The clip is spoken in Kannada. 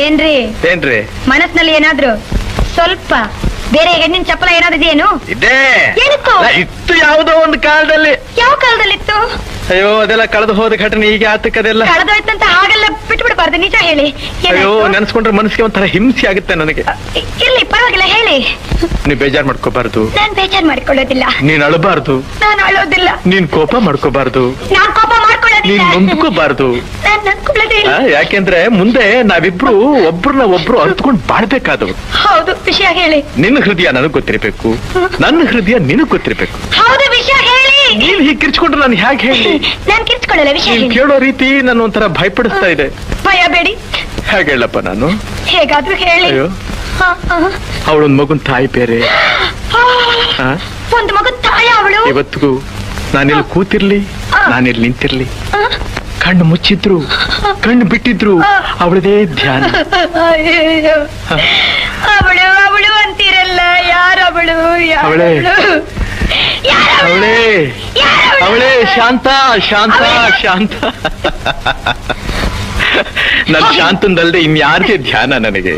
ಏನ್ರಿ ಏನ್ರಿ ಮನಸ್ಸಿನಲ್ಲಿ ಏನಾದ್ರು ಸ್ವಲ್ಪ ಬೇರೆ ಹೆಣ್ಣಿನ ಚಪ್ಪಲ ಏನಾದ್ರು ಇದೆಯೇನು? ಇದೇ ಏನಿತ್ತು? ಇತ್ತು ಯಾವುದೋ ಒಂದು ಕಾಲದಲ್ಲಿ. ಯಾವ ಕಾಲದಲ್ಲಿತ್ತು? ಅಯ್ಯೋ ಅದೆಲ್ಲ ಕಳೆದು ಹೋದ ಘಟನೆ ಈಗ ಆತಕ್ಕದೆಲ್ಲ. ಕಳೆದೋಯ್ತಂತ ಹಾಗೆಲ್ಲ ಬಿಟ್ಬಿಡ್ಬಾರ್ದು, ನಿಜ ಹೇಳಿ. ಅಯ್ಯೋ ನೆನ್ಸ್ಕೊಂಡ್ರೆ ಮನಸ್ಸಿಗೆ ಒಂಥರ ಹಿಂಸೆ ಆಗುತ್ತೆ ನನಗೆ. ಇರ್ಲಿ ಪರವಾಗಿಲ್ಲ, ಹೇಳಿ. ನೀನ್ ಬೇಜಾರ್ ಮಾಡ್ಕೋಬಾರ್ದು. ನಾನ್ ಬೇಜಾರ್ ಮಾಡ್ಕೊಳ್ಳೋದಿಲ್ಲ. ನೀನ್ ಅಳಬಾರ್ದು. ನಾನು ಅಳೋದಿಲ್ಲ. ನೀನ್ ಕೋಪ ಮಾಡ್ಕೋಬಾರ್ದು. ನಾನ್ ಕೋಪ ಮಾಡ್ಕೊಳ್ಳೋದಿಲ್ಲ. ನೀನ್ ನೊಂದ್ಕೋಬಾರ್ದು. ನಾನ್ ನನ್ಕೊಳ್ಳೋದಿಲ್ಲ. ಯಾಕೆಂದ್ರೆ ಮುಂದೆ ನಾವಿಬ್ರು ಒಬ್ರನ್ನ ಒಬ್ರು ಅರ್ತ್ಕೊಂಡ್ ಬಾಳ್ಬೇಕಾದವ್ರು. ಹೌದು, ವಿಷಯ ಹೇಳಿ. ನಿನ್ನ ಹೃದಯ ನನಗ್ ಗೊತ್ತಿರ್ಬೇಕು, ನನ್ನ ಹೃದಯ ನಿನಗ್ ಗೊತ್ತಿರ್ಬೇಕು. ಹೌದು, ವಿಷಯ ಹೇಳಿ. ನೀನ್ ಹೀಗೆ ಕಿರ್ಚ್ಕೊಂಡ್ರೆ ನಾನು ಹೇಗೆ ಹೇಳಿ? ನಾನ್ ಕಿರ್ಚ್ಕೊಳ್ಳಲ್ಲ, ವಿಷಯ ನೀನ್ ಹೇಳಿ. ಕೇಳೋ ರೀತಿ ನನ್ನ ಒಂಥರ ಭಯಪಡಿಸ್ತಾ ಇದೆ. ಭಯ ಬೇಡಿ. ಹೇಗೆ ಹೇಳಪ್ಪ ನಾನು? ಹೇಗಾದ್ರೂ ಹೇಳಿ. ಅಯ್ಯೋ ಹ, ಹ. ಅವಳೊಂದ್ ಮಗುನ್ ತಾಯಿ ಬೇರೆ. ಆ? ಒಂದು ಮಗು ತಾಯ ಅವಳು. ಇವತ್ತಿಗೂ ನಾನಿಲ್ಲಿ ಕೂತಿರ್ಲಿ, ನಾನಿಲ್ಲಿ ನಿಂತಿರ್ಲಿ, ಕಣ್ಣು ಮುಚ್ಚಿದ್ರು ಕಣ್ಣು ಬಿಟ್ಟಿದ್ರು ಅವಳದೇ ಧ್ಯಾನ. ಅಯ್ಯಯ್ಯೋ. ಅವಳು ಅವಳು ಅಂತೀರಲ್ಲ, ಯಾರವಳು? ಅವಳೇ ಅವಳೇ ಅವಳೇ ಶಾಂತ ಶಾಂತ ಶಾಂತ. ನನ್ ಶಾಂತಂದಲ್ದೆ ಇನ್ಯಾರ್ದೇ ಧ್ಯಾನ ನನಗೆ.